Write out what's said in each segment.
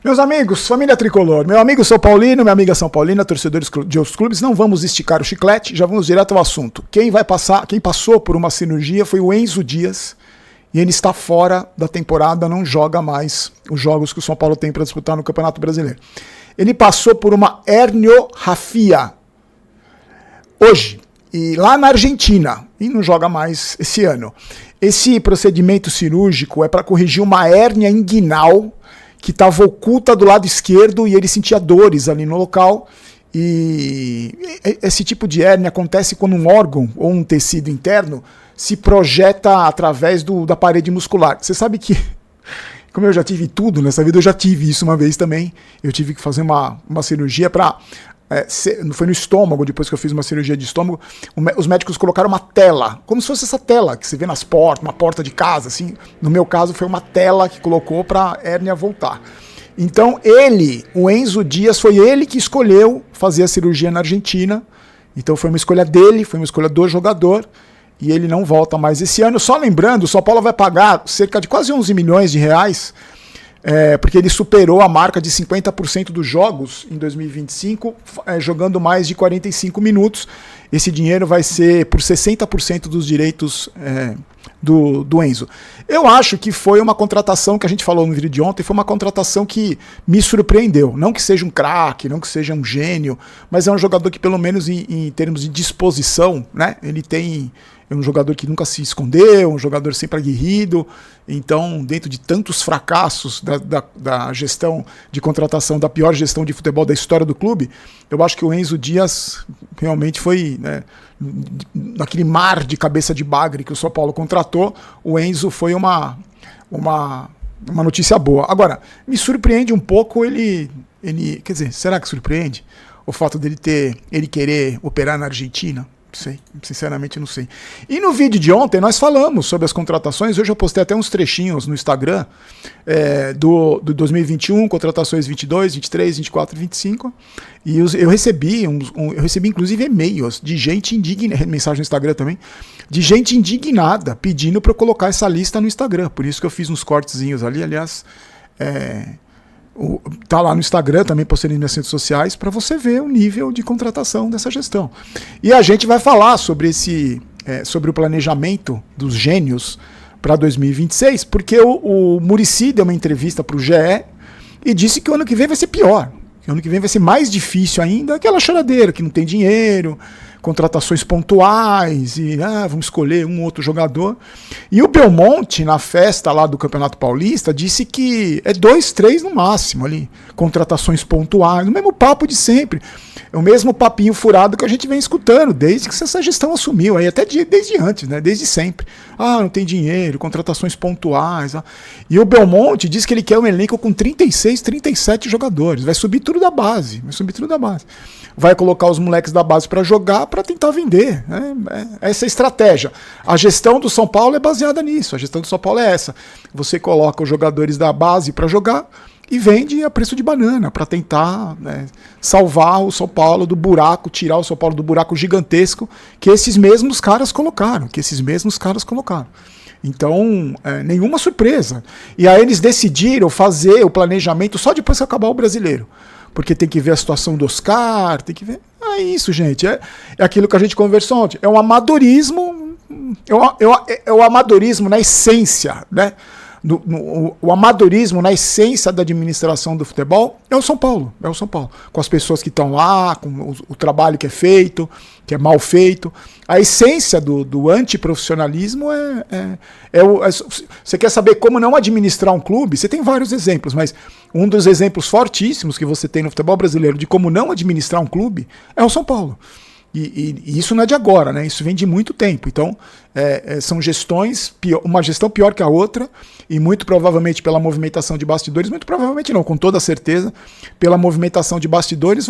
Meus amigos, família tricolor, meu amigo São Paulino, minha amiga São Paulina, torcedores de outros clubes, não vamos esticar o chiclete, já vamos direto ao assunto. Quem passou por uma cirurgia foi o Enzo Dias, e ele está fora da temporada, não joga mais os jogos que o São Paulo tem para disputar no Campeonato Brasileiro. Ele passou por uma herniorrafia hoje, e lá na Argentina, e não joga mais esse ano. Esse procedimento cirúrgico é para corrigir uma hérnia inguinal que estava oculta do lado esquerdo e ele sentia dores ali no local. E esse tipo de hérnia acontece quando um órgão ou um tecido interno se projeta através da parede muscular. Você sabe que, como eu já tive tudo nessa vida, eu já tive isso uma vez também. Eu tive que fazer uma cirurgia para... foi no estômago, depois que eu fiz uma cirurgia de estômago, os médicos colocaram uma tela, como se fosse essa tela que você vê nas portas, uma porta de casa, assim. No meu caso foi uma tela que colocou para a hérnia voltar. Então o Enzo Dias, foi ele que escolheu fazer a cirurgia na Argentina. Então foi uma escolha dele, foi uma escolha do jogador, e ele não volta mais esse ano. Só lembrando, o São Paulo vai pagar cerca de quase 11 milhões de reais, porque ele superou a marca de 50% dos jogos em 2025, jogando mais de 45 minutos. Esse dinheiro vai ser por 60% dos direitos do Enzo. Eu acho que foi uma contratação que a gente falou no vídeo de ontem, foi uma contratação que me surpreendeu. Não que seja um craque, não que seja um gênio, mas é um jogador que, pelo menos em termos de disposição, né, ele é um jogador que nunca se escondeu, um jogador sempre aguerrido. Então, dentro de tantos fracassos da gestão de contratação, da pior gestão de futebol da história do clube, eu acho que o Enzo Dias realmente foi, né, naquele mar de cabeça de bagre que o São Paulo contratou, o Enzo foi uma notícia boa. Agora, me surpreende um pouco ele, quer dizer, será que surpreende o fato ele querer operar na Argentina? Não sei, sinceramente não sei. E no vídeo de ontem nós falamos sobre as contratações. Hoje eu postei até uns trechinhos no Instagram do 2021, contratações 22, 23, 24 e 25. E eu recebi inclusive e-mails de gente indignada, mensagem no Instagram também, de gente indignada pedindo para eu colocar essa lista no Instagram. Por isso que eu fiz uns cortezinhos ali, aliás. Tá lá no Instagram, também postei nas minhas redes sociais, para você ver o nível de contratação dessa gestão. E a gente vai falar sobre o planejamento dos gênios para 2026, porque o Muricy deu uma entrevista para o GE e disse que o ano que vem vai ser pior, que o ano que vem vai ser mais difícil ainda, aquela choradeira que não tem dinheiro, contratações pontuais e vamos escolher um ou outro jogador. E o Belmonte, na festa lá do Campeonato Paulista, disse que é 2, 3 no máximo ali, contratações pontuais, o mesmo papo de sempre, é o mesmo papinho furado que a gente vem escutando desde que essa gestão assumiu, aí até desde antes, né? Desde sempre. Não tem dinheiro, contratações pontuais. E o Belmonte diz que ele quer um elenco com 36, 37 jogadores, vai subir tudo da base, vai colocar os moleques da base para jogar, para tentar vender. Essa é a estratégia. A gestão do São Paulo é baseada nisso. A gestão do São Paulo é essa. Você coloca os jogadores da base para jogar e vende a preço de banana para tentar, né, salvar o São Paulo do buraco, tirar o São Paulo do buraco gigantesco que esses mesmos caras colocaram. Então, nenhuma surpresa. E aí eles decidiram fazer o planejamento só depois que acabar o Brasileiro. Porque tem que ver a situação do Oscar, tem que ver... É isso, gente. É aquilo que a gente conversou ontem. É um amadorismo... É o amadorismo na essência, né? O amadorismo na essência da administração do futebol é o São Paulo. Com as pessoas que estão lá, com o trabalho que é feito, que é mal feito. A essência do antiprofissionalismo você quer saber como não administrar um clube? Você tem vários exemplos, mas um dos exemplos fortíssimos que você tem no futebol brasileiro de como não administrar um clube é o São Paulo. E isso não é de agora, né? Isso vem de muito tempo. Então, são gestões, uma gestão pior que a outra, e muito provavelmente pela movimentação de bastidores, muito provavelmente não, com toda certeza, pela movimentação de bastidores,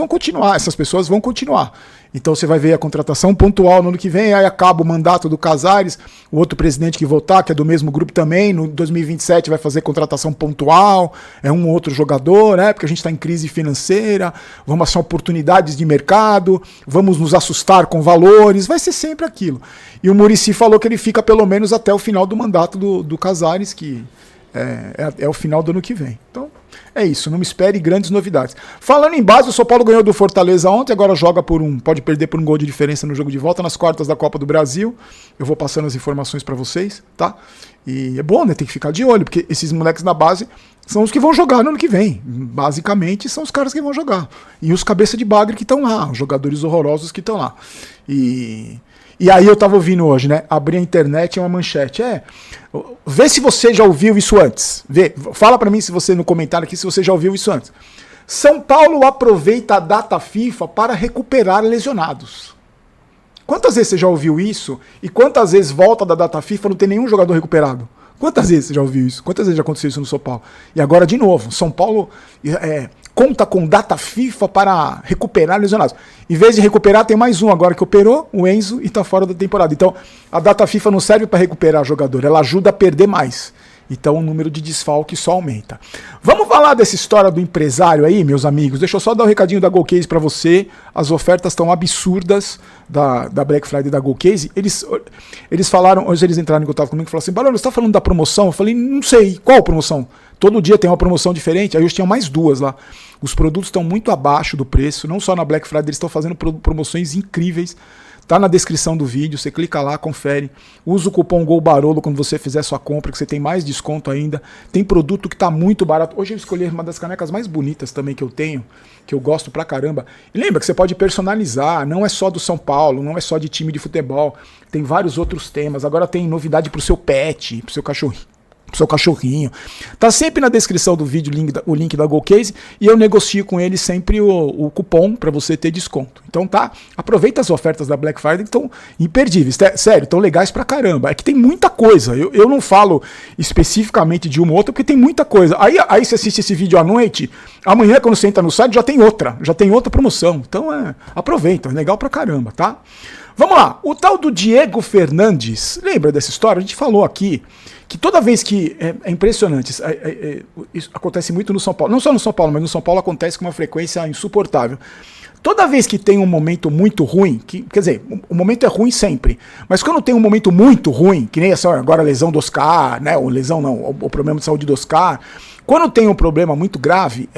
essas pessoas vão continuar. Então você vai ver a contratação pontual no ano que vem, aí acaba o mandato do Casares, o outro presidente que voltar, que é do mesmo grupo também, no 2027 vai fazer contratação pontual, é um outro jogador, porque a gente está em crise financeira, vamos achar oportunidades de mercado, vamos nos assustar com valores, vai ser sempre aquilo. E o Muricy falou que ele fica pelo menos até o final do mandato do Casares, que é o final do ano que vem. Então, é isso, não me espere grandes novidades. Falando em base, o São Paulo ganhou do Fortaleza ontem, agora joga pode perder por um gol de diferença no jogo de volta, nas quartas da Copa do Brasil. Eu vou passando as informações pra vocês, tá? E é bom, né? Tem que ficar de olho, porque esses moleques da base são os que vão jogar no ano que vem. Basicamente, são os caras que vão jogar. E os cabeça de bagre que estão lá, os jogadores horrorosos que estão lá. E aí eu tava ouvindo hoje, né? Abri a internet e uma manchete. Vê se você já ouviu isso antes. Fala pra mim se você no comentário aqui se você já ouviu isso antes. São Paulo aproveita a data FIFA para recuperar lesionados. Quantas vezes você já ouviu isso? E quantas vezes volta da data FIFA não tem nenhum jogador recuperado? Quantas vezes você já ouviu isso? Quantas vezes já aconteceu isso no São Paulo? E agora de novo, São Paulo conta com data FIFA para recuperar lesionados. Em vez de recuperar, tem mais um agora que operou, o Enzo, e está fora da temporada. Então, a data FIFA não serve para recuperar jogador, ela ajuda a perder mais. Então, o número de desfalques só aumenta. Vamos falar dessa história do empresário aí, meus amigos? Deixa eu só dar um recadinho da GoCase para você. As ofertas estão absurdas da Black Friday da GoCase. Eles falaram, hoje eles entraram em contato comigo e falaram assim, Barone, você está falando da promoção? Eu falei, não sei, qual promoção? Todo dia tem uma promoção diferente, aí hoje tinham mais duas lá. Os produtos estão muito abaixo do preço, não só na Black Friday, eles estão fazendo promoções incríveis. Tá na descrição do vídeo, você clica lá, confere. Usa o cupom GOLBAROLO quando você fizer sua compra, que você tem mais desconto ainda. Tem produto que tá muito barato. Hoje eu escolhi uma das canecas mais bonitas também que eu tenho, que eu gosto pra caramba. E lembra que você pode personalizar, não é só do São Paulo, não é só de time de futebol. Tem vários outros temas. Agora tem novidade pro seu pet, pro seu cachorrinho. Tá sempre na descrição do vídeo o link da GoCase e eu negocio com ele sempre o cupom para você ter desconto. Então tá, aproveita as ofertas da Black Friday que estão imperdíveis. Sério, estão legais pra caramba. É que tem muita coisa. Eu não falo especificamente de uma ou outra porque tem muita coisa. Aí você assiste esse vídeo à noite, amanhã quando você entra no site já tem outra promoção. Então aproveita, é legal pra caramba, tá? Vamos lá, o tal do Diego Fernandes, lembra dessa história? A gente falou aqui que toda vez que, é impressionante, isso acontece muito no São Paulo, não só no São Paulo, mas no São Paulo acontece com uma frequência insuportável. Toda vez que tem um momento muito ruim, quer dizer, o momento é ruim sempre, mas quando tem um momento muito ruim, que nem essa agora a lesão do Oscar, né, o problema de saúde do Oscar, quando tem um problema muito grave,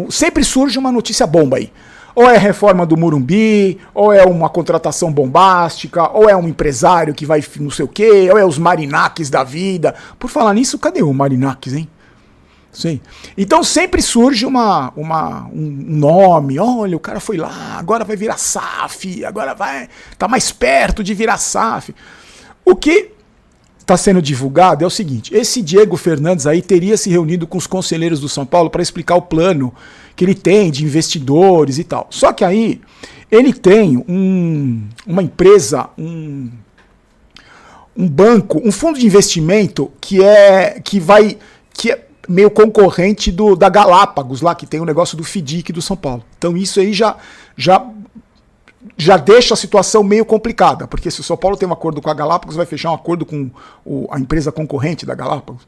sempre surge uma notícia bomba aí. Ou é reforma do Morumbi, ou é uma contratação bombástica, ou é um empresário que vai não sei o quê, ou é os Marinakis da vida. Por falar nisso, cadê o Marinakis, hein? Sim. Então sempre surge um nome, olha, o cara foi lá, agora vai virar SAF, agora tá mais perto de virar SAF. O que está sendo divulgado é o seguinte, esse Diego Fernandes aí teria se reunido com os conselheiros do São Paulo para explicar o plano que ele tem de investidores e tal. Só que aí ele tem uma empresa, um banco, um fundo de investimento que é meio concorrente da Galápagos lá, que tem o negócio do FDIC do São Paulo. Então isso aí já deixa a situação meio complicada, porque se o São Paulo tem um acordo com a Galápagos, vai fechar um acordo com a empresa concorrente da Galápagos.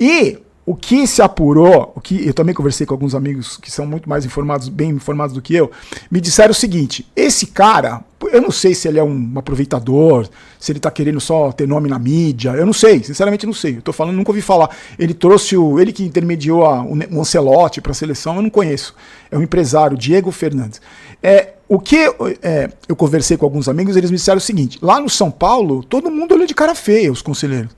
E o que se apurou, eu também conversei com alguns amigos que são muito mais informados, bem informados do que eu, me disseram o seguinte, esse cara, eu não sei se ele é um aproveitador, se ele tá querendo só ter nome na mídia, eu não sei, sinceramente não sei, eu tô falando, nunca ouvi falar. Ele trouxe ele que intermediou o Ancelotti para a seleção, eu não conheço. É um empresário, Diego Fernandes. Eu conversei com alguns amigos, eles me disseram o seguinte, lá no São Paulo, todo mundo olha de cara feia, os conselheiros.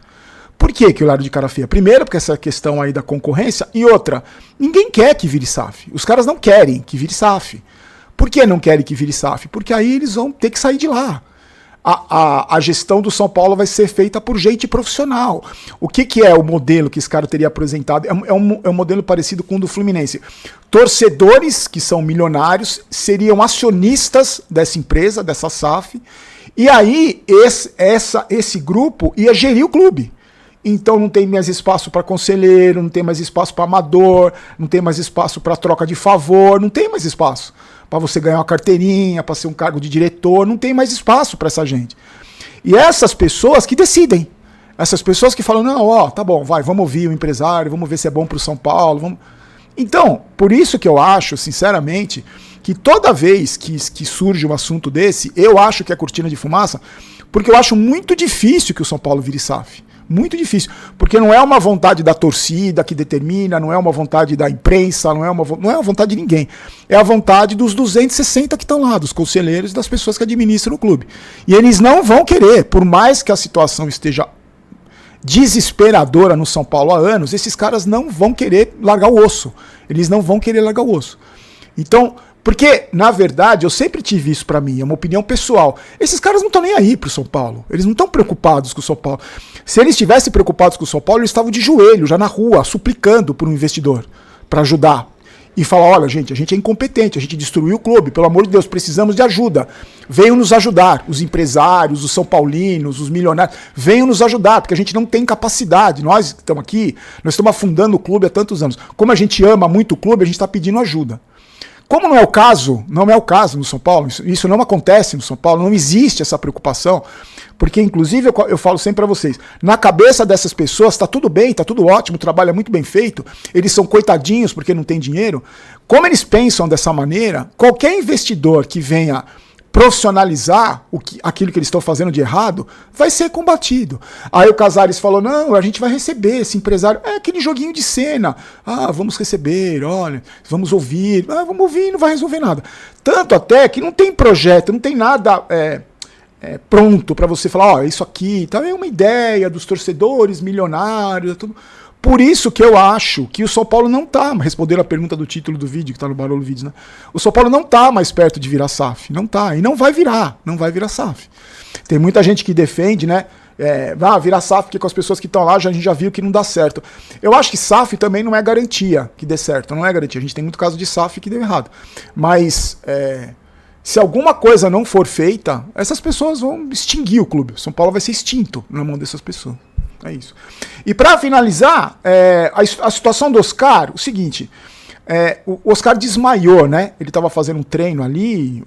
Por que olharam de cara feia? Primeiro, porque essa questão aí da concorrência, e outra, ninguém quer que vire SAF. Os caras não querem que vire SAF. Por que não querem que vire SAF? Porque aí eles vão ter que sair de lá. A gestão do São Paulo vai ser feita por gente profissional. O que é o modelo que esse cara teria apresentado? É um modelo parecido com o do Fluminense. Torcedores, que são milionários, seriam acionistas dessa empresa, dessa SAF, e aí esse grupo ia gerir o clube. Então não tem mais espaço para conselheiro, não tem mais espaço para amador, não tem mais espaço para troca de favor, não tem mais espaço para você ganhar uma carteirinha, para ser um cargo de diretor, não tem mais espaço para essa gente. E essas pessoas que decidem, essas pessoas que falam, não, tá bom, vamos ouvir o empresário, vamos ver se é bom para o São Paulo. Então, por isso que eu acho, sinceramente, que toda vez que surge um assunto desse, eu acho que é cortina de fumaça, porque eu acho muito difícil que o São Paulo vire SAF. Muito difícil. Porque não é uma vontade da torcida que determina, não é uma vontade da imprensa, não é uma vontade de ninguém. É a vontade dos 260 que estão lá, dos conselheiros e das pessoas que administram o clube. E eles não vão querer, por mais que a situação esteja desesperadora no São Paulo há anos, esses caras não vão querer largar o osso. Eles não vão querer largar o osso. Então, porque, na verdade, eu sempre tive isso pra mim, é uma opinião pessoal. Esses caras não estão nem aí pro São Paulo. Eles não estão preocupados com o São Paulo. Se eles estivessem preocupados com o São Paulo, eles estavam de joelho, já na rua, suplicando por um investidor para ajudar. E falar, olha, gente, a gente é incompetente, a gente destruiu o clube, pelo amor de Deus, precisamos de ajuda. Venham nos ajudar, os empresários, os são paulinos, os milionários, venham nos ajudar, porque a gente não tem capacidade. Nós que estamos aqui, nós estamos afundando o clube há tantos anos. Como a gente ama muito o clube, a gente está pedindo ajuda. Como não é o caso, não é o caso no São Paulo, isso não acontece no São Paulo, não existe essa preocupação, porque inclusive eu falo sempre para vocês, na cabeça dessas pessoas está tudo bem, está tudo ótimo, o trabalho é muito bem feito, eles são coitadinhos porque não tem dinheiro. Como eles pensam dessa maneira, qualquer investidor que venha profissionalizar aquilo que eles estão fazendo de errado, vai ser combatido. Aí o Casares falou, não, a gente vai receber esse empresário. É aquele joguinho de cena. Ah, vamos receber, olha, vamos ouvir. Ah, vamos ouvir, não vai resolver nada. Tanto até que não tem projeto, não tem nada pronto para você falar, ó, isso aqui tá, é uma ideia dos torcedores milionários, tudo. Por isso que eu acho que o São Paulo não tá, respondendo a pergunta do título do vídeo, que tá no Barolo Vídeos, né? O São Paulo não tá mais perto de virar SAF, não tá, e não vai virar SAF. Tem muita gente que defende, né? Virar SAF, porque com as pessoas que estão lá a gente já viu que não dá certo. Eu acho que SAF também não é garantia que dê certo, não é garantia. A gente tem muito caso de SAF que deu errado. Mas se alguma coisa não for feita, essas pessoas vão extinguir o clube. O São Paulo vai ser extinto na mão dessas pessoas. É isso. E para finalizar, a situação do Oscar, o seguinte, o Oscar desmaiou, né? Ele estava fazendo um treino ali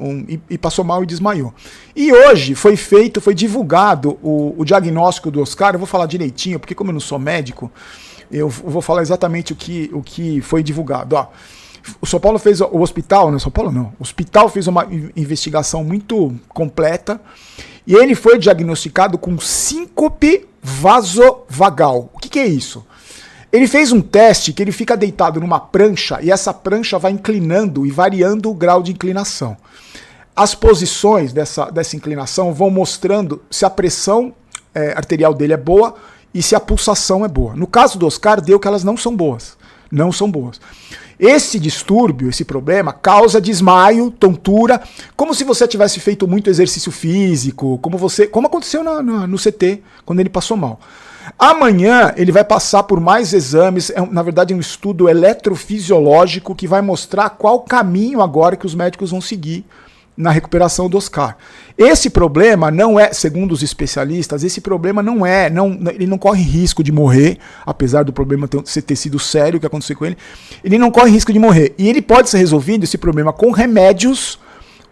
e passou mal e desmaiou. E hoje foi divulgado o diagnóstico do Oscar. Eu vou falar direitinho, porque como eu não sou médico, eu vou falar exatamente o que foi divulgado. Ó, o São Paulo fez, o hospital, não, São Paulo não, o hospital fez uma investigação muito completa e ele foi diagnosticado com síncope vasovagal. O que é isso? Ele fez um teste que ele fica deitado numa prancha e essa prancha vai inclinando e variando o grau de inclinação. As posições dessa inclinação vão mostrando se a pressão arterial dele é boa e se a pulsação é boa. No caso do Oscar, deu que elas não são boas. Não são boas. Esse distúrbio, esse problema, causa desmaio, tontura, como se você tivesse feito muito exercício físico, como aconteceu no CT, quando ele passou mal. Amanhã ele vai passar por mais exames, na verdade é um estudo eletrofisiológico que vai mostrar qual caminho agora que os médicos vão seguir na recuperação do Oscar. Esse problema não é, segundo os especialistas, ele não corre risco de morrer, apesar do problema ter sido sério, o que aconteceu com ele, ele não corre risco de morrer. E ele pode ser resolvido, esse problema, com remédios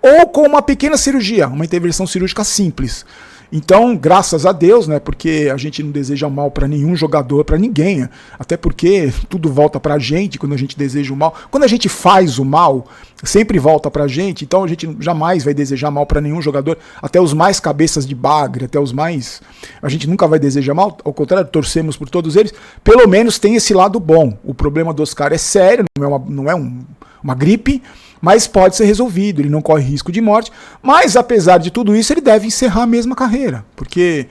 ou com uma pequena cirurgia, uma intervenção cirúrgica simples. Então, graças a Deus, né, porque a gente não deseja mal para nenhum jogador, para ninguém, até porque tudo volta pra gente quando a gente deseja o mal. Quando a gente faz o mal, sempre volta pra gente, então a gente jamais vai desejar mal para nenhum jogador, até os mais cabeças de bagre, até os mais... A gente nunca vai desejar mal, ao contrário, torcemos por todos eles. Pelo menos tem esse lado bom. O problema do Oscar é sério, não é uma gripe, mas pode ser resolvido, ele não corre risco de morte, mas apesar de tudo isso ele deve encerrar a mesma carreira, porque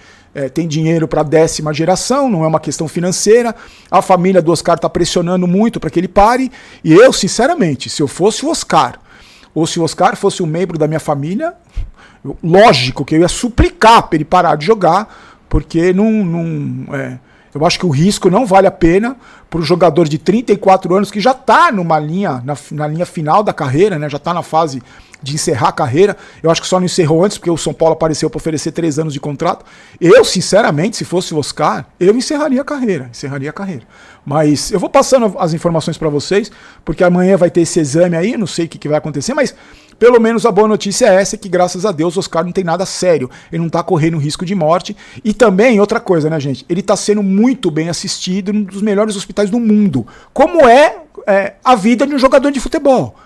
tem dinheiro para a 10ª geração, não é uma questão financeira, a família do Oscar está pressionando muito para que ele pare, e eu, sinceramente, se eu fosse o Oscar, ou se o Oscar fosse um membro da minha família, lógico que eu ia suplicar para ele parar de jogar, porque eu acho que o risco não vale a pena para o jogador de 34 anos que já está na linha final da carreira, né? Já está na fase de encerrar a carreira. Eu acho que só não encerrou antes porque o São Paulo apareceu para oferecer 3 anos de contrato. Eu, sinceramente, se fosse o Oscar, eu encerraria a carreira. Mas eu vou passando as informações para vocês, porque amanhã vai ter esse exame aí, não sei o que vai acontecer, mas pelo menos a boa notícia é essa, que graças a Deus o Oscar não tem nada sério, ele não está correndo risco de morte. E também, outra coisa, né, gente, ele está sendo muito bem assistido em um dos melhores hospitais do mundo, como é a vida de um jogador de futebol.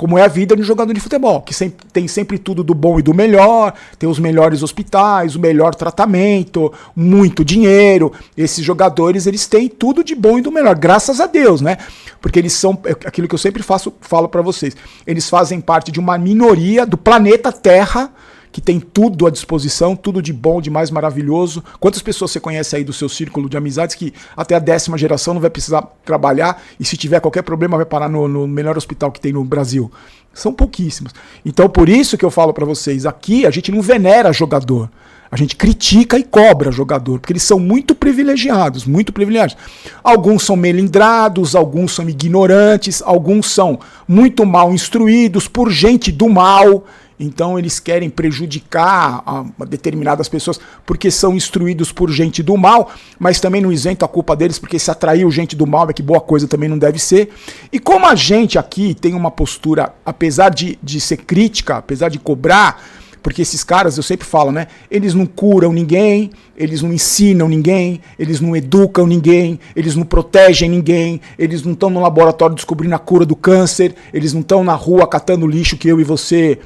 como é a vida de um jogador de futebol, que tem sempre tudo do bom e do melhor, tem os melhores hospitais, o melhor tratamento, muito dinheiro. Esses jogadores, eles têm tudo de bom e do melhor, graças a Deus, né? Porque eles são, aquilo que eu sempre falo para vocês, eles fazem parte de uma minoria do planeta Terra, que tem tudo à disposição, tudo de bom, de mais maravilhoso. Quantas pessoas você conhece aí do seu círculo de amizades que até a 10ª geração não vai precisar trabalhar e se tiver qualquer problema vai parar no melhor hospital que tem no Brasil? São pouquíssimos. Então por isso que eu falo para vocês, aqui a gente não venera jogador. A gente critica e cobra jogador, porque eles são muito privilegiados, muito privilegiados. Alguns são melindrados, alguns são ignorantes, alguns são muito mal instruídos por gente do mal. Então eles querem prejudicar a determinadas pessoas porque são instruídos por gente do mal, mas também não isento a culpa deles, porque se atraiu gente do mal é que boa coisa também não deve ser. E como a gente aqui tem uma postura, apesar de ser crítica, apesar de cobrar, porque esses caras, eu sempre falo, né? Eles não curam ninguém, eles não ensinam ninguém, eles não educam ninguém, eles não protegem ninguém, eles não estão no laboratório descobrindo a cura do câncer, eles não estão na rua catando lixo que eu e você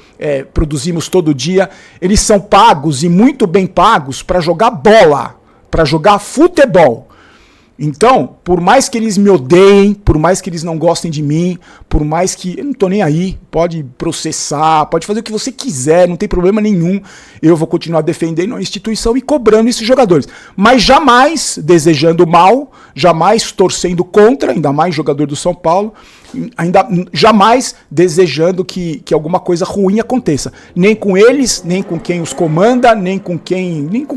produzimos todo dia. Eles são pagos e muito bem pagos para jogar bola, para jogar futebol. Então, por mais que eles me odeiem, por mais que eles não gostem de mim, por mais que... Eu não tô nem aí, pode processar, pode fazer o que você quiser, não tem problema nenhum. Eu vou continuar defendendo a instituição e cobrando esses jogadores. Mas jamais desejando mal, jamais torcendo contra, ainda mais jogador do São Paulo, jamais desejando que alguma coisa ruim aconteça. Nem com eles, nem com quem os comanda, nem com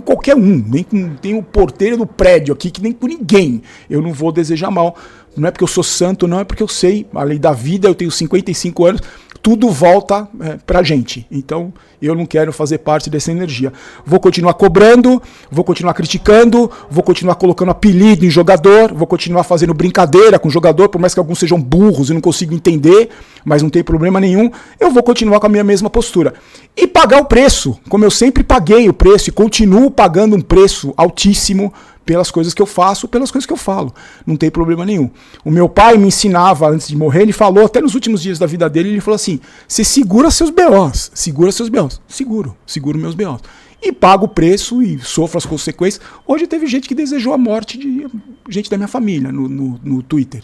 qualquer um, nem com tem o porteiro do prédio aqui, que nem com ninguém. Eu não vou desejar mal. Não é porque eu sou santo, não, é porque eu sei, a lei da vida, eu tenho 55 anos, tudo volta pra gente. Então, eu não quero fazer parte dessa energia. Vou continuar cobrando, vou continuar criticando, vou continuar colocando apelido em jogador, vou continuar fazendo brincadeira com jogador, por mais que alguns sejam burros e não consigo entender, mas não tem problema nenhum, eu vou continuar com a minha mesma postura. E pagar o preço, como eu sempre paguei o preço e continuo pagando um preço altíssimo pelas coisas que eu faço, pelas coisas que eu falo. Não tem problema nenhum. O meu pai me ensinava, antes de morrer, ele falou, até nos últimos dias da vida dele, ele falou assim, você segura seus B.O.s, segura seus B.O.s. Seguro meus B.O.s. E pago o preço e sofro as consequências. Hoje teve gente que desejou a morte de gente da minha família no Twitter.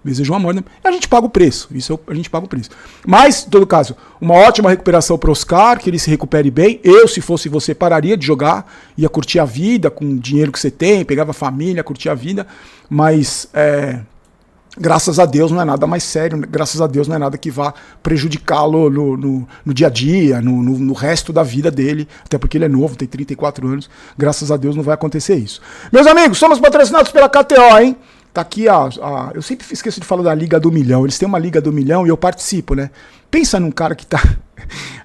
Desejou a morte. A gente paga o preço. A gente paga o preço. Mas, em todo caso, uma ótima recuperação para o Oscar, que ele se recupere bem. Eu, se fosse você, pararia de jogar, ia curtir a vida com o dinheiro que você tem, pegava a família, curtia a vida. Mas, graças a Deus, não é nada mais sério. Graças a Deus, não é nada que vá prejudicá-lo no dia a dia, no resto da vida dele. Até porque ele é novo, tem 34 anos. Graças a Deus, não vai acontecer isso. Meus amigos, somos patrocinados pela KTO, hein? Tá aqui, eu sempre esqueço de falar da Liga do Milhão. Eles têm uma Liga do Milhão e eu participo, né? Pensa num cara que tá,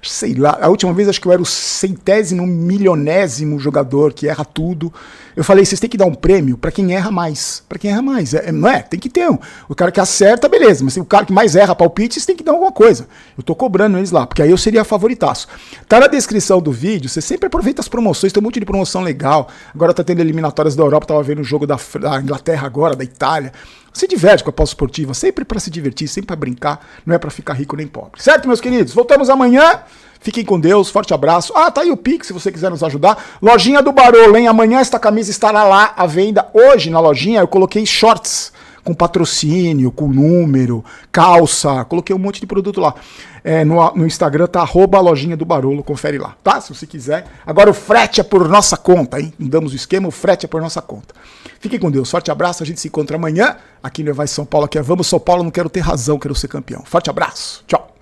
sei lá, a última vez acho que eu era o 100º milionésimo jogador que erra tudo. Eu falei, vocês têm que dar um prêmio pra quem erra mais. Pra quem erra mais, não é? Tem que ter um. O cara que acerta, beleza, mas o cara que mais erra palpite, vocês têm que dar alguma coisa. Eu tô cobrando eles lá, porque aí eu seria favoritaço. Tá na descrição do vídeo, você sempre aproveita as promoções, tem um monte de promoção legal. Agora tá tendo eliminatórias da Europa, tava vendo o jogo da Inglaterra agora, da Itália. Se diverte com a pós esportiva, sempre para se divertir, sempre para brincar, não é para ficar rico nem pobre. Certo, meus queridos? Voltamos amanhã. Fiquem com Deus, forte abraço. Tá aí o Pix, se você quiser nos ajudar. Lojinha do Barolo, hein? Amanhã esta camisa estará lá à venda. Hoje na lojinha eu coloquei shorts com patrocínio, com número, calça, coloquei um monte de produto lá. No Instagram tá @lojinha do Barolo, confere lá, tá? Se você quiser. Agora o frete é por nossa conta, hein? Não damos o esquema, o frete é por nossa conta. Fiquem com Deus, forte abraço, a gente se encontra amanhã aqui no Vai São Paulo, aqui é Vamos São Paulo, não quero ter razão, quero ser campeão. Forte abraço, tchau.